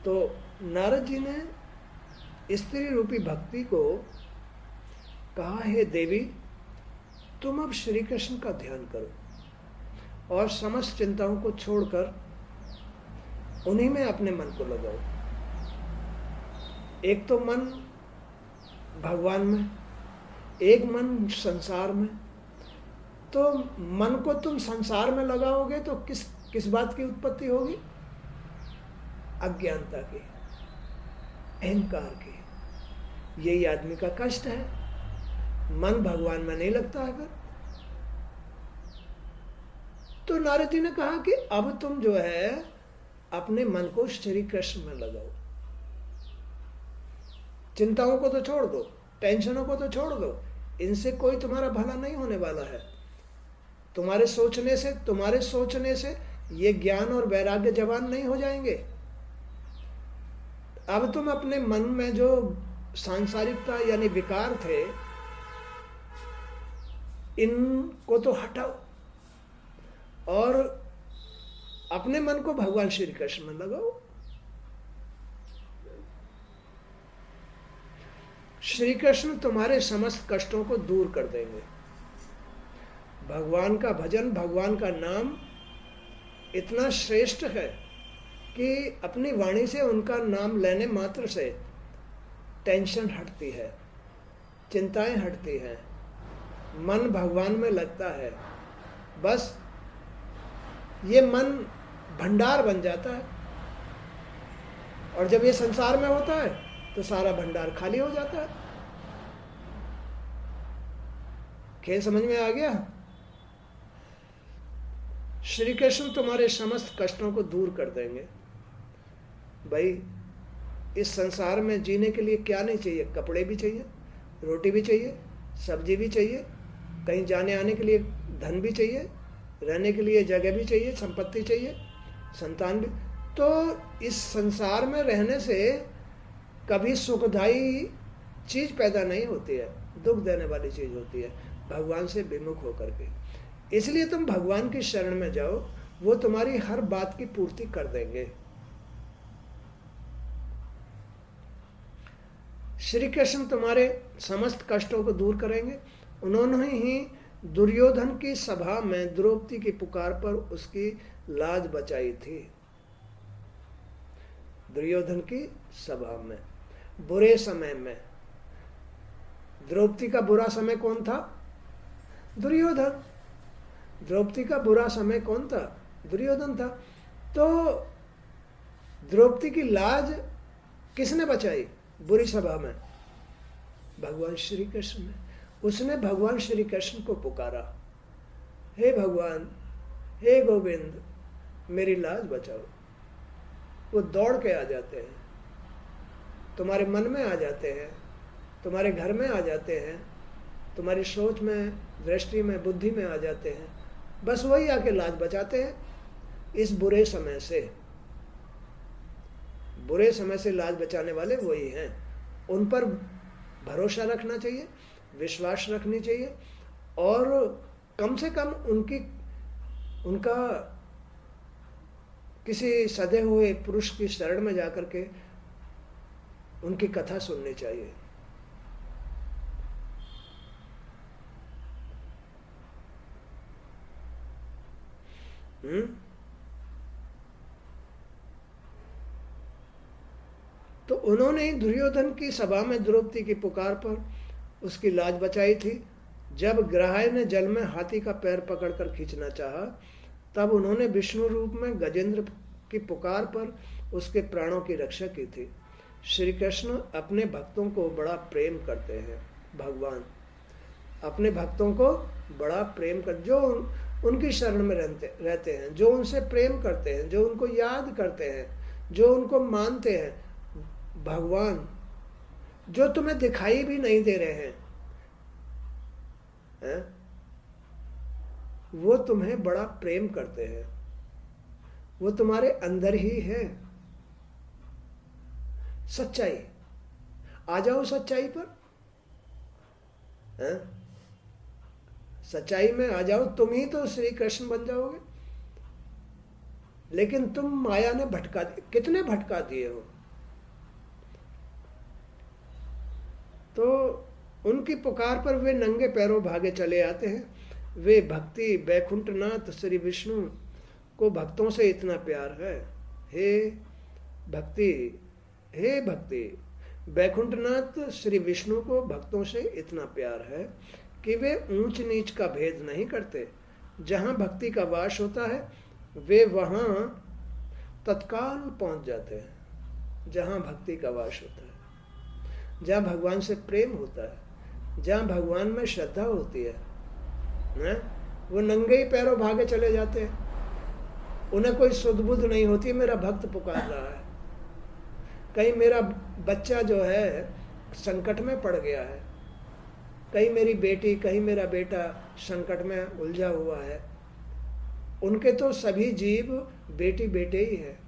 तो नारद जी ने स्त्री रूपी भक्ति को कहा, हे देवी, तुम अब श्री कृष्ण का ध्यान करो और समस्त चिंताओं को छोड़कर उन्हीं में अपने मन को लगाओ। एक तो मन भगवान में, एक मन संसार में। तो मन को तुम संसार में लगाओगे तो किस किस बात की उत्पत्ति होगी? अज्ञानता की, अहंकार की। यही आदमी का कष्ट है। मन भगवान में नहीं लगता है फिर। तो नारद जी ने कहा कि अब तुम जो है अपने मन को श्री कृष्ण में लगाओ। चिंताओं को तो छोड़ दो, टेंशनों को तो छोड़ दो। इनसे कोई तुम्हारा भला नहीं होने वाला है। तुम्हारे सोचने से ये ज्ञान और वैराग्य जवान नहीं हो जाएंगे। अब तुम अपने मन में जो सांसारिकता यानी विकार थे, इनको तो हटाओ और अपने मन को भगवान श्री कृष्ण में लगाओ। श्री कृष्ण तुम्हारे समस्त कष्टों को दूर कर देंगे। भगवान का भजन, भगवान का नाम इतना श्रेष्ठ है कि अपनी वाणी से उनका नाम लेने मात्र से टेंशन हटती है, चिंताएं हटती हैं, मन भगवान में लगता है। बस ये मन भंडार बन जाता है, और जब ये संसार में होता है तो सारा भंडार खाली हो जाता है। खेल समझ में आ गया? श्री कृष्ण तुम्हारे समस्त कष्टों को दूर कर देंगे। भाई, इस संसार में जीने के लिए क्या नहीं चाहिए? कपड़े भी चाहिए, रोटी भी चाहिए, सब्जी भी चाहिए, कहीं जाने आने के लिए धन भी चाहिए, रहने के लिए जगह भी चाहिए, संपत्ति चाहिए, संतान भी। तो इस संसार में रहने से कभी सुखदायी चीज़ पैदा नहीं होती है, दुख देने वाली चीज़ होती है भगवान से विमुख होकर के। इसलिए तुम भगवान की शरण में जाओ, वो तुम्हारी हर बात की पूर्ति कर देंगे। श्री कृष्ण तुम्हारे समस्त कष्टों को दूर करेंगे। उन्होंने ही दुर्योधन की सभा में द्रौपदी की पुकार पर उसकी लाज बचाई थी। दुर्योधन की सभा में, बुरे समय में। द्रौपदी का बुरा समय कौन था? दुर्योधन। द्रौपदी का बुरा समय कौन था? दुर्योधन था। तो द्रौपदी की लाज किसने बचाई बुरी सभा में? भगवान श्री कृष्ण ने। उसने भगवान श्री कृष्ण को पुकारा, हे भगवान, हे गोविंद, मेरी लाज बचाओ। वो दौड़ के आ जाते हैं, तुम्हारे मन में आ जाते हैं, तुम्हारे घर में आ जाते हैं, तुम्हारी सोच में, दृष्टि में, बुद्धि में आ जाते हैं। बस वही आके लाज बचाते हैं इस बुरे समय से। बुरे समय से लाज बचाने वाले वही हैं। उन पर भरोसा रखना चाहिए, विश्वास रखनी चाहिए, और कम से कम उनका किसी सदे हुए पुरुष की शरण में जाकर के उनकी कथा सुननी चाहिए। तो उन्होंने दुर्योधन की सभा में द्रौपदी की पुकार पर उसकी लाज बचाई थी। जब ग्राह्य ने जल में हाथी का पैर पकड़कर खींचना चाहा, तब उन्होंने विष्णु रूप में गजेंद्र की पुकार पर उसके प्राणों की रक्षा की थी। श्री कृष्ण अपने भक्तों को बड़ा प्रेम करते हैं। भगवान अपने भक्तों को बड़ा प्रेम कर, जो उनकी शरण में रहते हैं, जो उनसे प्रेम करते हैं, जो उनको याद करते हैं, जो उनको मानते हैं। भगवान जो तुम्हें दिखाई भी नहीं दे रहे हैं, वो तुम्हें बड़ा प्रेम करते हैं। वो तुम्हारे अंदर ही है। सच्चाई, आ जाओ सच्चाई पर। सच्चाई में आ जाओ, तुम ही तो श्री कृष्ण बन जाओगे। लेकिन तुम माया ने भटका दिए। कितने भटका दिए हो? तो उनकी पुकार पर वे नंगे पैरों भागे चले आते हैं। वे भक्ति बैकुंठनाथ श्री विष्णु को भक्तों से इतना प्यार है। हे भक्ति, हे भक्ति, बैकुंठनाथ श्री विष्णु को भक्तों से इतना प्यार है कि वे ऊंच नीच का भेद नहीं करते। जहाँ भक्ति का वास होता है वे वहाँ तत्काल पहुँच जाते हैं। जहाँ भक्ति का वास होता है, जहाँ भगवान से प्रेम होता है, जहाँ भगवान में श्रद्धा होती है, वो नंगे ही पैरों भागे चले जाते हैं। उन्हें कोई सुध बुध नहीं होती मेरा भक्त पुकार रहा है, कहीं मेरा बच्चा जो है संकट में पड़ गया है, कहीं मेरी बेटी, कहीं मेरा बेटा संकट में उलझा हुआ है। उनके तो सभी जीव बेटी बेटे ही हैं,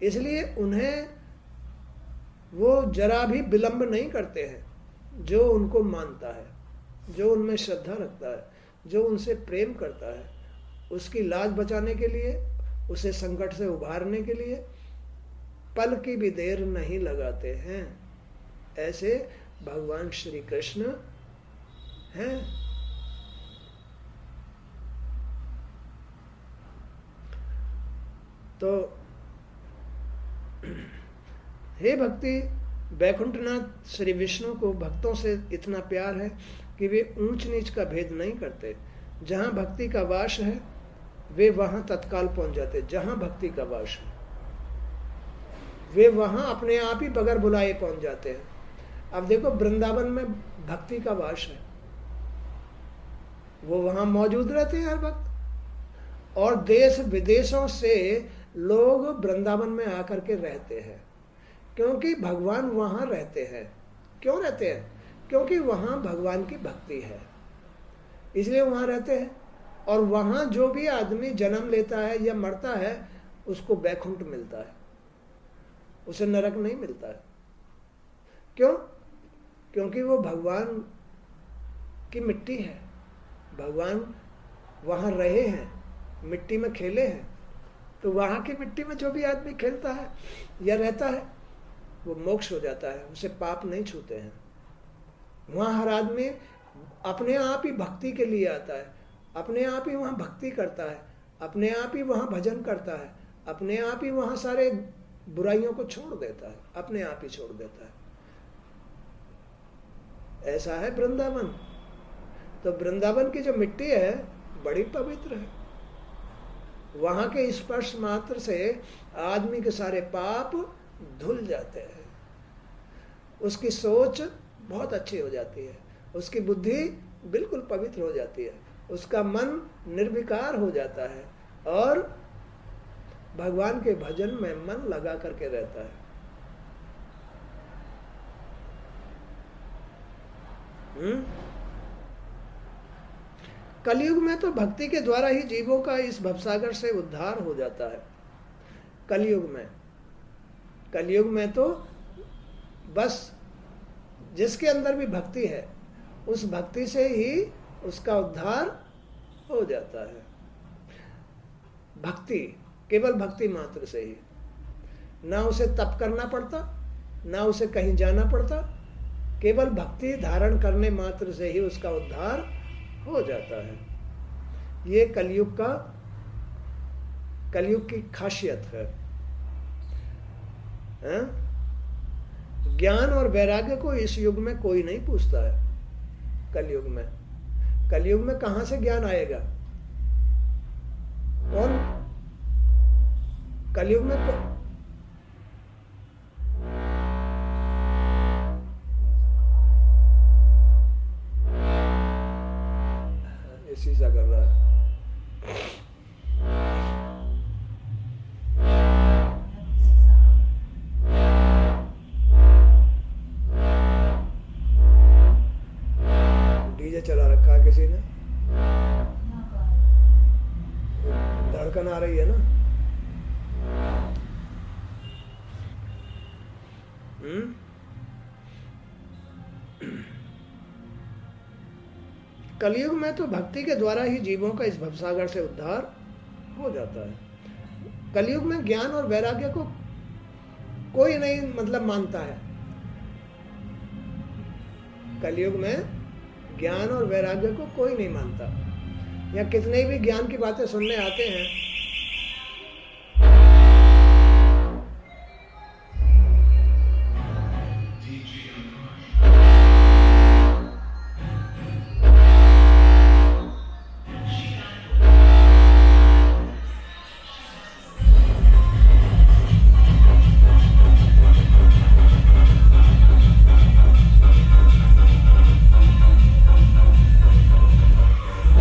इसलिए उन्हें वो जरा भी विलंब नहीं करते हैं। जो उनको मानता है, जो उनमें श्रद्धा रखता है, जो उनसे प्रेम करता है, उसकी लाज बचाने के लिए, उसे संकट से उभारने के लिए पल की भी देर नहीं लगाते हैं। ऐसे भगवान श्री कृष्ण हैं। तो हे भक्ति, बैकुंठनाथ श्री विष्णु को भक्तों से इतना प्यार है कि वे ऊंच नीच का भेद नहीं करते। जहाँ भक्ति का वास है वे वहाँ तत्काल पहुँच जाते। जहाँ भक्ति का वास है वे वहाँ अपने आप ही बगैर बुलाए पहुँच जाते हैं। अब देखो, वृंदावन में भक्ति का वास है, वो वहाँ मौजूद रहते हैं हर वक्त, और देश विदेशों से लोग वृंदावन में आकर के रहते हैं, क्योंकि भगवान वहाँ रहते हैं। क्यों रहते हैं? क्योंकि वहाँ भगवान की भक्ति है, इसलिए वहाँ रहते हैं। और वहाँ जो भी आदमी जन्म लेता है या मरता है उसको बैकुंठ मिलता है, उसे नरक नहीं मिलता है। क्यों? क्योंकि वो भगवान की मिट्टी है, भगवान वहाँ रहे हैं, मिट्टी में खेले हैं। तो वहाँ की मिट्टी में जो भी आदमी खेलता है या रहता है वो मोक्ष हो जाता है, उसे पाप नहीं छूते हैं। वहाँ हर आदमी अपने आप ही भक्ति के लिए आता है, अपने आप ही वहाँ भक्ति करता है, अपने आप ही वहाँ भजन करता है, अपने आप ही वहाँ सारे बुराइयों को छोड़ देता है, अपने आप ही छोड़ देता है। ऐसा है वृंदावन। तो वृंदावन की जो मिट्टी है बड़ी पवित्र है, वहाँ के स्पर्श मात्र से आदमी के सारे पाप धुल जाते हैं, उसकी सोच बहुत अच्छी हो जाती है, उसकी बुद्धि बिल्कुल पवित्र हो जाती है, उसका मन निर्विकार हो जाता है और भगवान के भजन में मन लगा करके रहता है। कलयुग में तो भक्ति के द्वारा ही जीवों का इस भवसागर से उद्धार हो जाता है। कलयुग में तो बस जिसके अंदर भी भक्ति है उस भक्ति से ही उसका उद्धार हो जाता है। भक्ति, केवल भक्ति मात्र से ही, ना उसे तप करना पड़ता, ना उसे कहीं जाना पड़ता, केवल भक्ति धारण करने मात्र से ही उसका उद्धार हो जाता है। ये कलयुग की खासियत है। ज्ञान और वैराग्य को इस युग में कोई नहीं पूछता है। कलयुग में कहां से ज्ञान आएगा? कौन कलयुग में शीशा कर रहा है। डीजे चला रखा है किसी ने, धड़कन आ रही है ना। कलयुग में तो भक्ति के द्वारा ही जीवों का इस भवसागर से उद्धार हो जाता है। कलयुग में ज्ञान और वैराग्य को कोई नहीं मतलब मानता है। कलयुग में ज्ञान और वैराग्य को कोई नहीं मानता। या कितने भी ज्ञान की बातें सुनने आते हैं,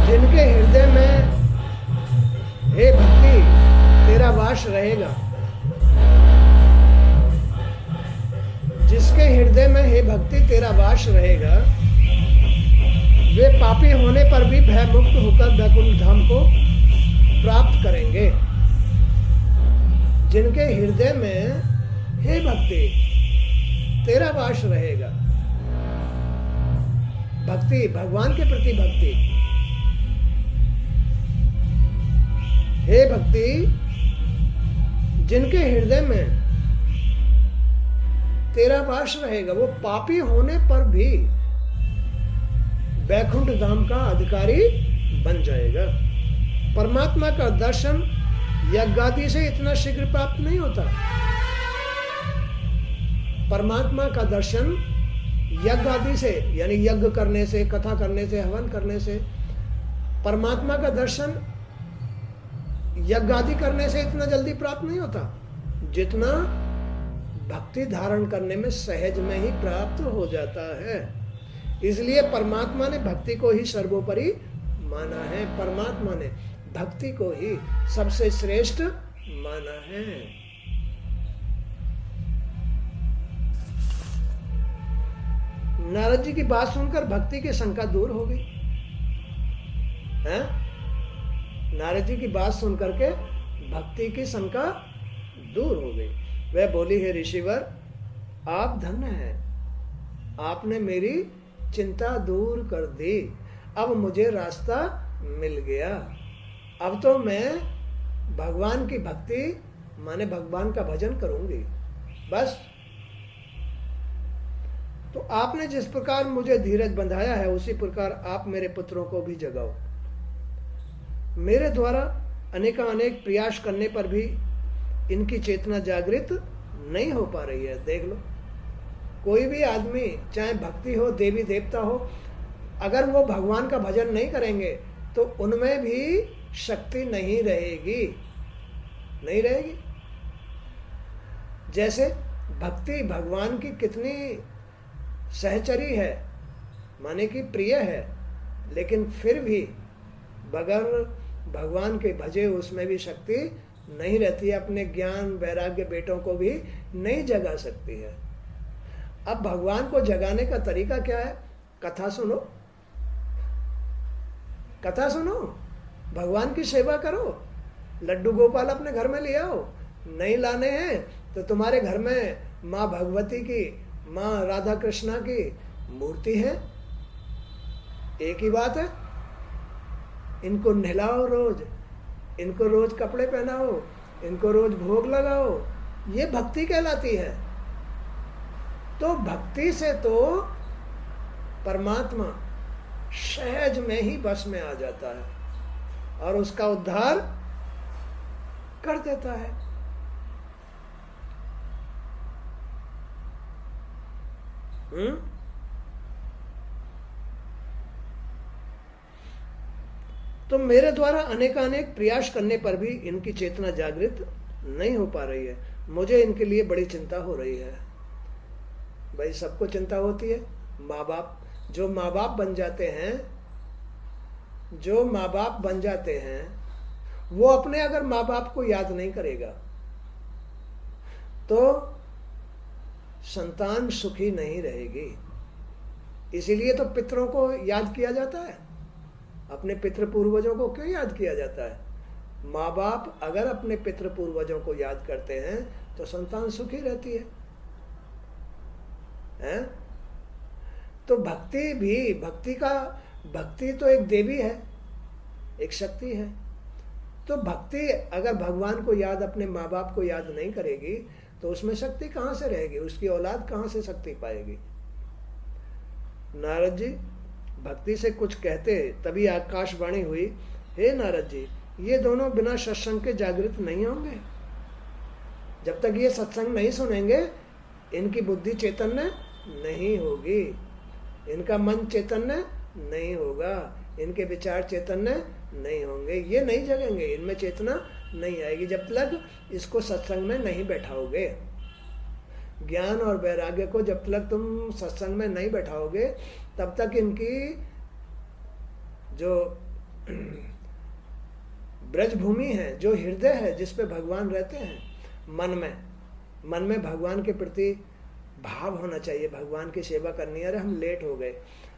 जिनके हृदय में हे भक्ति तेरा वास रहेगा, जिसके हृदय में हे भक्ति तेरा वास रहेगा, वे पापी होने पर भी भय मुक्त होकर वैकुंठ धाम को प्राप्त करेंगे। जिनके हृदय में हे भक्ति तेरा वास रहेगा, भक्ति भगवान के प्रति भक्ति, हे भक्ति जिनके हृदय में तेरा वास रहेगा, वो पापी होने पर भी वैकुंठ धाम का अधिकारी बन जाएगा। परमात्मा का दर्शन यज्ञादि से इतना शीघ्र प्राप्त नहीं होता। परमात्मा का दर्शन यज्ञादि से, यानी यज्ञ करने से, कथा करने से, हवन करने से, परमात्मा का दर्शन यज्ञादि करने से इतना जल्दी प्राप्त नहीं होता जितना भक्ति धारण करने में सहज में ही प्राप्त हो जाता है। इसलिए परमात्मा ने भक्ति को ही सर्वोपरि माना है। परमात्मा ने भक्ति को ही सबसे श्रेष्ठ माना है। नारद जी की बात सुनकर भक्ति की शंका दूर हो गई है। नारद जी की बात सुनकर के भक्ति की शंका दूर हो गई। वह बोली, हे ऋषिवर आप धन्य हैं, आपने मेरी चिंता दूर कर दी। अब मुझे रास्ता मिल गया। अब तो मैं भगवान की भक्ति माने भगवान का भजन करूंगी बस। तो आपने जिस प्रकार मुझे धीरज बंधाया है उसी प्रकार आप मेरे पुत्रों को भी जगाओ। मेरे द्वारा अनेक प्रयास करने पर भी इनकी चेतना जागृत नहीं हो पा रही है। देख लो, कोई भी आदमी चाहे भक्ति हो, देवी देवता हो, अगर वो भगवान का भजन नहीं करेंगे तो उनमें भी शक्ति नहीं रहेगी, नहीं रहेगी। जैसे भक्ति भगवान की कितनी सहचरी है, माने कि प्रिय है, लेकिन फिर भी बगैर भगवान के भजे उसमें भी शक्ति नहीं रहती है। अपने ज्ञान वैराग्य बेटों को भी नहीं जगा सकती है। अब भगवान को जगाने का तरीका क्या है? कथा सुनो, कथा सुनो, भगवान की सेवा करो, लड्डू गोपाल अपने घर में ले आओ। नहीं लाने हैं तो तुम्हारे घर में माँ भगवती की, माँ राधा कृष्णा की मूर्ति है, एक ही बात है। इनको नहलाओ रोज, इनको रोज कपड़े पहनाओ, इनको रोज भोग लगाओ, ये भक्ति कहलाती है। तो भक्ति से तो परमात्मा सहज में ही बस में आ जाता है और उसका उद्धार कर देता है। तो मेरे द्वारा अनेक प्रयास करने पर भी इनकी चेतना जागृत नहीं हो पा रही है। मुझे इनके लिए बड़ी चिंता हो रही है। भाई सबको चिंता होती है। माँ बाप, जो माँ बाप बन जाते हैं, जो माँ बाप बन जाते हैं, वो अपने अगर माँ बाप को याद नहीं करेगा तो संतान सुखी नहीं रहेगी। इसीलिए तो पितरों को याद किया जाता है। अपने पितृ पूर्वजों को क्यों याद किया जाता है? माँ बाप अगर अपने पितृ पूर्वजों को याद करते हैं तो संतान सुखी रहती है, हैं? तो भक्ति भी, भक्ति तो एक देवी है, एक शक्ति है। तो भक्ति अगर भगवान को याद, अपने माँ बाप को याद नहीं करेगी तो उसमें शक्ति कहाँ से रहेगी, उसकी औलाद कहाँ से शक्ति पाएगी। नारद जी भक्ति से कुछ कहते, तभी आकाशवाणी हुई, हे नारद जी, ये दोनों बिना सत्संग के जागृत नहीं होंगे। जब तक ये सत्संग नहीं सुनेंगे इनकी बुद्धि चैतन्य नहीं होगी, इनका मन चैतन्य नहीं होगा, इनके विचार चैतन्य नहीं होंगे, ये नहीं जगेंगे, इनमें चेतना नहीं आएगी जब तक इसको सत्संग में नहीं बैठाओगे। ज्ञान और वैराग्य को जब तक तुम सत्संग में नहीं बैठाओगे तब तक इनकी जो ब्रज भूमि है, जो हृदय है जिस पे भगवान रहते हैं, मन में भगवान के प्रति भाव होना चाहिए। भगवान की सेवा करनी है, अरे हम लेट हो गए,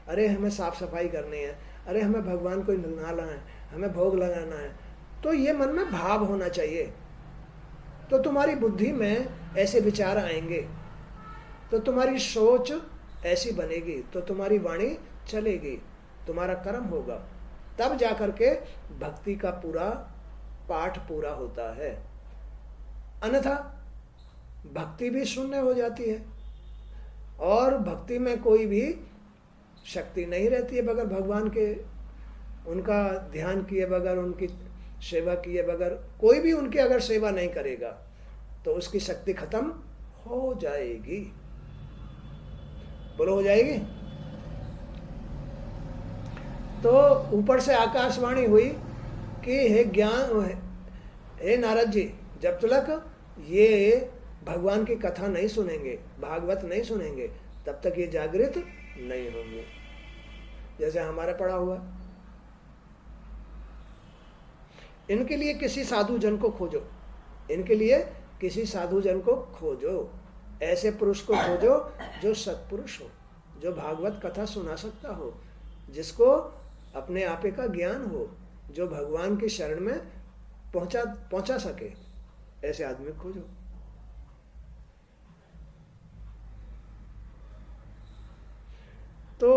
अरे हमें साफ सफाई करनी है, अरे हमें भगवान को नहलाना है, हमें भोग लगाना है, तो ये मन में भाव होना चाहिए। तो तुम्हारी बुद्धि में ऐसे विचार आएंगे, तो तुम्हारी सोच ऐसी बनेगी, तो तुम्हारी वाणी चलेगी, तुम्हारा कर्म होगा, तब जाकर के भक्ति का पूरा पाठ पूरा होता है। अन्यथा भक्ति भी शून्य हो जाती है और भक्ति में कोई भी शक्ति नहीं रहती है बगैर भगवान के, उनका ध्यान किए बगैर, उनकी सेवा किए बगैर। कोई भी उनकी अगर सेवा नहीं करेगा तो उसकी शक्ति खत्म हो जाएगी। बोलो, हो जाएगी। तो ऊपर से आकाशवाणी हुई कि हे नारद जी, जब तक ये भगवान की कथा नहीं सुनेंगे, भागवत नहीं सुनेंगे, तब तक ये जागृत नहीं होंगे। जैसे हमारा पड़ा हुआ, इनके लिए किसी साधु जन को खोजो, इनके लिए किसी साधु जन को खोजो, ऐसे पुरुष को खोजो जो सत्पुरुष हो, जो भागवत कथा सुना सकता हो, जिसको अपने आपे का ज्ञान हो, जो भगवान की शरण में पहुंचा सके, ऐसे आदमी खोजो। तो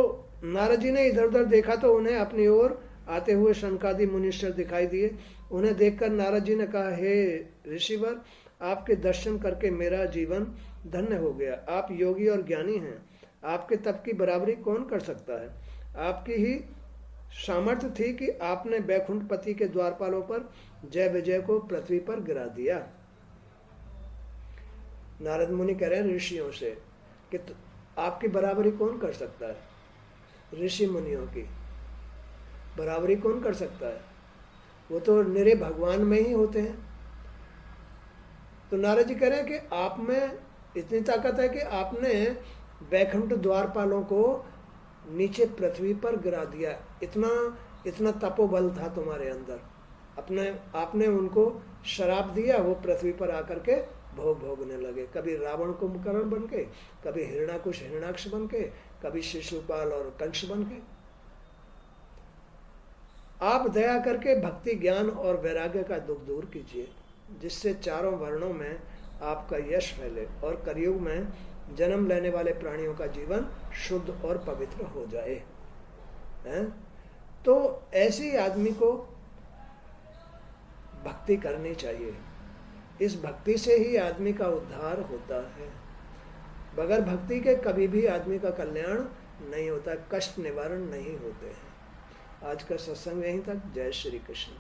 नारद जी ने इधर उधर देखा तो उन्हें अपनी ओर आते हुए शनकादि मुनीश्वर दिखाई दिए। उन्हें देखकर नारद जी ने कहा, हे ऋषिवर, आपके दर्शन करके मेरा जीवन धन्य हो गया। आप योगी और ज्ञानी हैं, आपके तप की बराबरी कौन कर सकता है। आपकी ही सामर्थ्य थी कि आपने बैकुंठपति के द्वारपालों पर जय विजय को पृथ्वी पर गिरा दिया। नारद मुनि कह रहे हैं ऋषियों से कि आपकी बराबरी कौन कर सकता है। ऋषि मुनियों की बराबरी कौन कर सकता है, वो तो निरे भगवान में ही होते हैं। तो नारद जी कह रहे हैं कि आप में इतनी ताकत है कि आपने बैकुंठ द्वारपालों को नीचे पृथ्वी पर गिरा दिया। इतना तपोबल था तुम्हारे अंदर। आपने उनको शराप दिया, वो पृथ्वी पर आकर के भोग भोगने लगे। कभी रावण कुंभकर्ण बन के, कभी हिरण्याकुश हिरण्याक्ष बन के, कभी शिशुपाल और कंस बन के। आप दया करके भक्ति, ज्ञान और वैराग्य का दुख दूर कीजिए, जिससे चारों वर्णों में आपका यश फैले और कलयुग में जन्म लेने वाले प्राणियों का जीवन शुद्ध और पवित्र हो जाए। हैं? तो ऐसी आदमी को भक्ति करनी चाहिए। इस भक्ति से ही आदमी का उद्धार होता है। बगैर भक्ति के कभी भी आदमी का कल्याण नहीं होता, कष्ट निवारण नहीं होते हैं। आज का सत्संग यहीं तक। जय श्री कृष्ण।